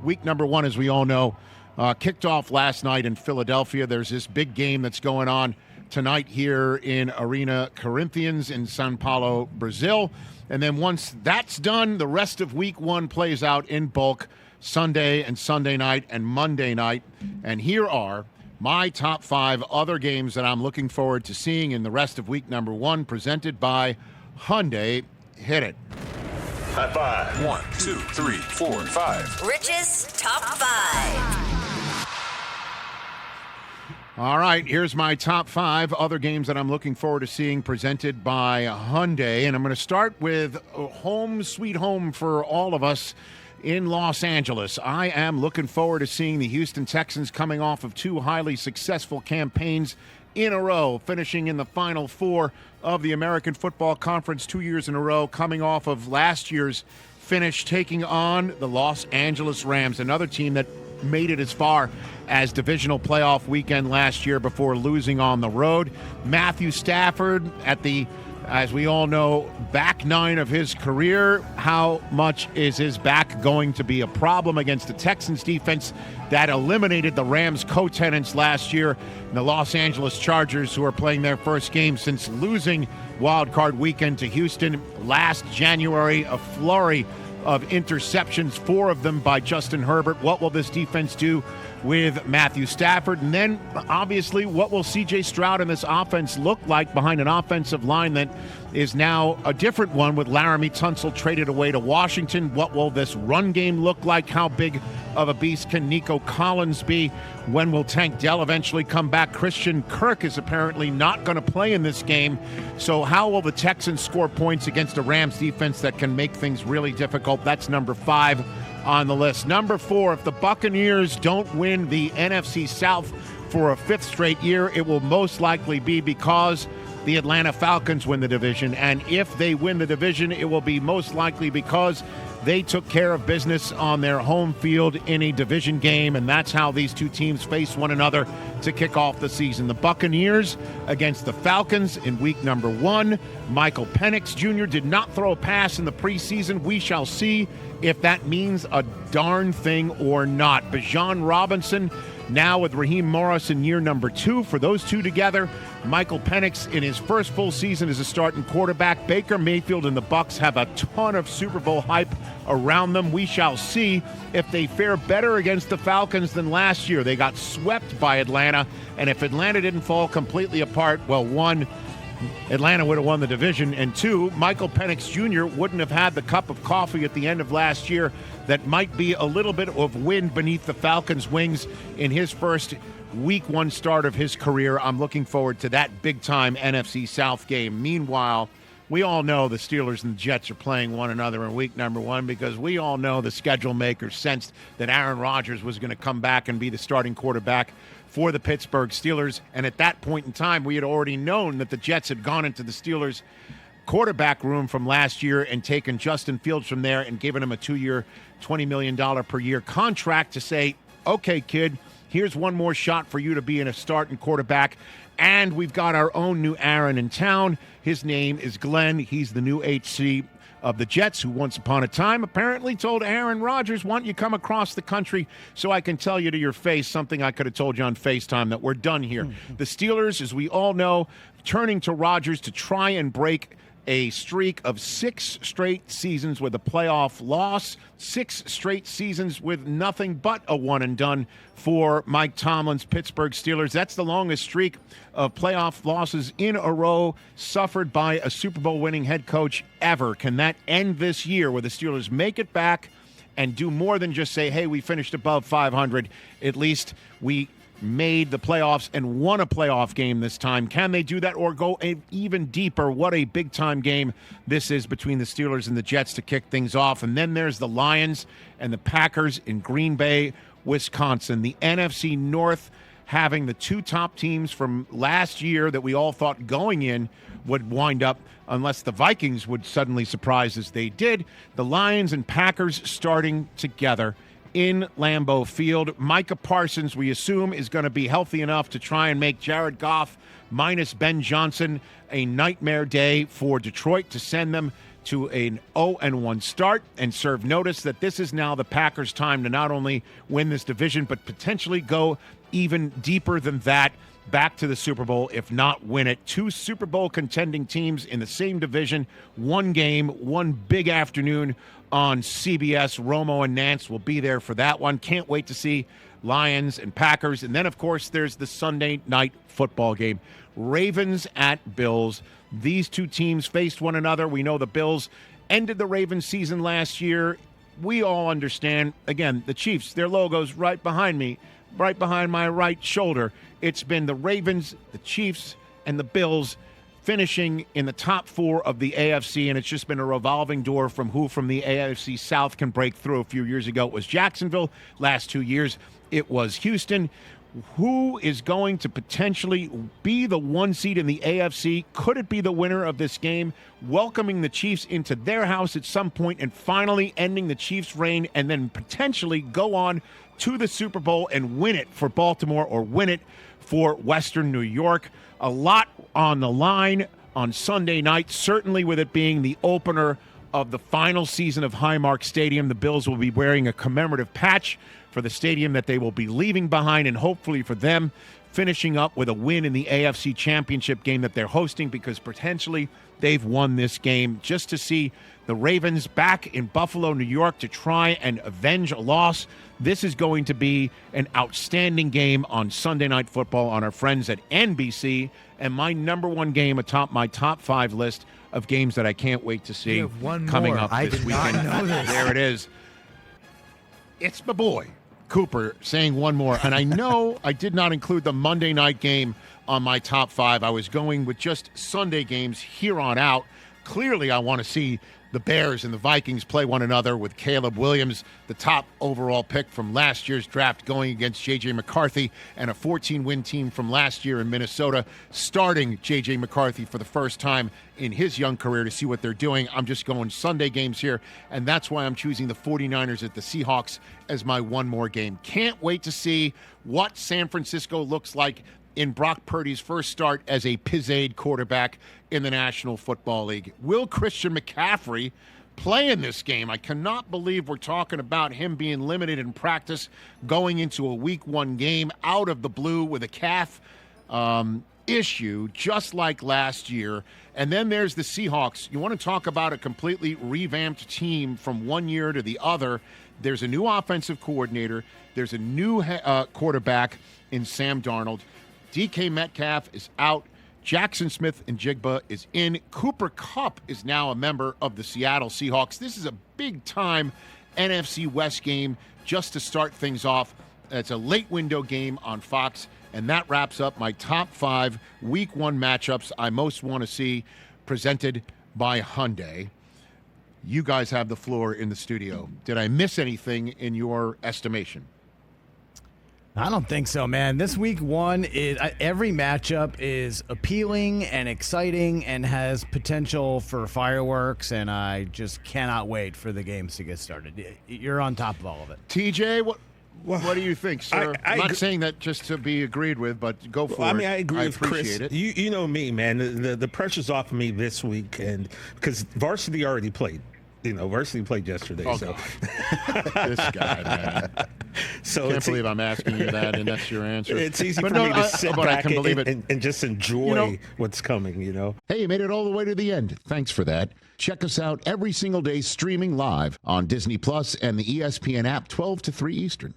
Week number one, as we all know, kicked off last night in Philadelphia. There's this big game that's going on tonight here in Arena Corinthians in São Paulo, Brazil. And then once that's done, the rest of week one plays out in bulk Sunday and Sunday night and Monday night. And here are my top 5 other games that I'm looking forward to seeing in the rest of week number one, presented by Hyundai. Hit it. High five. 1, 2, 3, 4, 5. Rich's top 5. All right, here's my top 5 other games that I'm looking forward to seeing, presented by Hyundai. And I'm going to start with home sweet home for all of us in Los Angeles. I am looking forward to seeing the Houston Texans coming off of 2 highly successful campaigns in a row, finishing in the Final Four of the American Football Conference 2 years in a row, coming off of last year's finish, taking on the Los Angeles Rams, another team that made it as far as divisional playoff weekend last year before losing on the road. Matthew Stafford at the, as we all know, back 9 of his career. How much is his back going to be a problem against the Texans defense that eliminated the Rams co-tenants last year, and the Los Angeles Chargers, who are playing their first game since losing Wild Card weekend to Houston last January? A flurry of interceptions, 4 of them by Justin Herbert. What will this defense do with Matthew Stafford? And then, obviously, what will C.J. Stroud and this offense look like behind an offensive line that is now a different one with Laramie Tunsil traded away to Washington? What will this run game look like? How big of a beast can Nico Collins be? When will Tank Dell eventually come back? Christian Kirk is apparently not going to play in this game. So how will the Texans score points against a Rams defense that can make things really difficult? That's number 5 on the list. Number 4, if the Buccaneers don't win the NFC South for a 5th straight year, it will most likely be because the Atlanta Falcons win the division. And if they win the division, it will be most likely because they took care of business on their home field in a division game, and that's how these two teams face one another to kick off the season. The Buccaneers against the Falcons in week number 1. Michael Penix Jr. did not throw a pass in the preseason. We shall see if that means a darn thing or not. Bijan Robinson now with Raheem Morris in year number 2. For those two together, Michael Penix in his first full season as a starting quarterback. Baker Mayfield and the Bucs have a ton of Super Bowl hype around them. We shall see if they fare better against the Falcons than last year. They got swept by Atlanta, and if Atlanta didn't fall completely apart, well, 1, Atlanta would have won the division, and 2, Michael Penix Jr. wouldn't have had the cup of coffee at the end of last year that might be a little bit of wind beneath the Falcons' wings in his first week 1 start of his career. I'm looking forward to that big-time NFC South game. Meanwhile, we all know the Steelers and the Jets are playing one another in week number 1 because we all know the schedule makers sensed that Aaron Rodgers was going to come back and be the starting quarterback for the Pittsburgh Steelers. And at that point in time, we had already known that the Jets had gone into the Steelers' quarterback room from last year and taken Justin Fields from there and given him a 2-year, $20 million per year contract to say, okay, kid, here's one more shot for you to be in a starting quarterback. And we've got our own new Aaron in town. His name is Glenn. He's the new HC of the Jets, who once upon a time apparently told Aaron Rodgers, why don't you come across the country so I can tell you to your face something I could have told you on FaceTime, that we're done here. The Steelers, as we all know, turning to Rodgers to try and break a streak of 6 straight seasons with a playoff loss, 6 straight seasons with nothing but a one and done for Mike Tomlin's Pittsburgh Steelers. That's the longest streak of playoff losses in a row suffered by a Super Bowl winning head coach ever. Can that end this year where the Steelers make it back and do more than just say, hey, we finished above 500. At least we made the playoffs and won a playoff game this time. Can they do that or go even deeper? What a big-time game this is between the Steelers and the Jets to kick things off. And then there's the Lions and the Packers in Green Bay, Wisconsin. The NFC North having the 2 top teams from last year that we all thought going in would wind up, unless the Vikings would suddenly surprise as they did. The Lions and Packers starting together in Lambeau Field. Micah Parsons, we assume, is going to be healthy enough to try and make Jared Goff minus Ben Johnson a nightmare day for Detroit to send them to an 0-1 start and serve notice that this is now the Packers' time to not only win this division, but potentially go even deeper than that, back to the Super Bowl, if not win it. 2 Super Bowl contending teams in the same division, one game, one big afternoon on CBS. Romo and Nance will be there for that one. Can't wait to see Lions and Packers. And then, of course, there's the Sunday night football game. Ravens at Bills. These two teams faced one another. We know the Bills ended the Ravens season last year. We all understand, again, the Chiefs, their logo's right behind me, right behind my right shoulder. It's been the Ravens, the Chiefs, and the Bills finishing in the top 4 of the AFC, and it's just been a revolving door from who from the AFC South can break through. A few years ago, it was Jacksonville. Last 2 years, it was Houston. Who is going to potentially be the 1 seed in the AFC? Could it be the winner of this game, welcoming the Chiefs into their house at some point and finally ending the Chiefs' reign, and then potentially go on to the Super Bowl and win it for Baltimore or win it for Western New York? A lot on the line on Sunday night, certainly with it being the opener of the final season of Highmark Stadium. The Bills will be wearing a commemorative patch for the stadium that they will be leaving behind, and hopefully for them, finishing up with a win in the AFC Championship game that they're hosting, because potentially they've won this game. Just to see the Ravens back in Buffalo, New York, to try and avenge a loss. This is going to be an outstanding game on Sunday Night Football on our friends at NBC, and my number 1 game atop my top 5 list of games that I can't wait to see coming up this weekend. There it is. It's my boy, Cooper, saying one more. And I know I did not include the Monday night game on my top 5. I was going with just Sunday games here on out. Clearly, I want to see the Bears and the Vikings play one another, with Caleb Williams, the top overall pick from last year's draft, going against J.J. McCarthy and a 14-win team from last year in Minnesota, starting J.J. McCarthy for the first time in his young career to see what they're doing. I'm just going Sunday games here, and that's why I'm choosing the 49ers at the Seahawks as my one more game. Can't wait to see what San Francisco looks like in Brock Purdy's first start as a Piz-Aid quarterback in the National Football League. Will Christian McCaffrey play in this game? I cannot believe we're talking about him being limited in practice going into a Week 1 game out of the blue with a calf issue, just like last year. And then there's the Seahawks. You want to talk about a completely revamped team from one year to the other. There's a new offensive coordinator. There's a new quarterback in Sam Darnold. DK Metcalf is out. Jackson Smith and Jigba is in. Cooper Kupp is now a member of the Seattle Seahawks. This is a big-time NFC West game just to start things off. It's a late window game on Fox, and that wraps up my top 5 Week 1 matchups I most want to see, presented by Hyundai. You guys have the floor in the studio. Did I miss anything in your estimation? I don't think so, man. This Week 1 is every matchup is appealing and exciting and has potential for fireworks, and I just cannot wait for the games to get started. You're on top of all of it. TJ, what do you think, sir? I'm not saying that just to be agreed with, but go for it. I mean, I agree with appreciate Chris. it. You know me, man. The pressure's off of me this week, and because varsity already played. Varsity played yesterday. Oh, so this guy, man. So Can't believe I'm asking you that, and that's your answer. It's easy for me to sit back and just enjoy what's coming, Hey, you made it all the way to the end. Thanks for that. Check us out every single day streaming live on Disney Plus and the ESPN app 12 to 3 Eastern.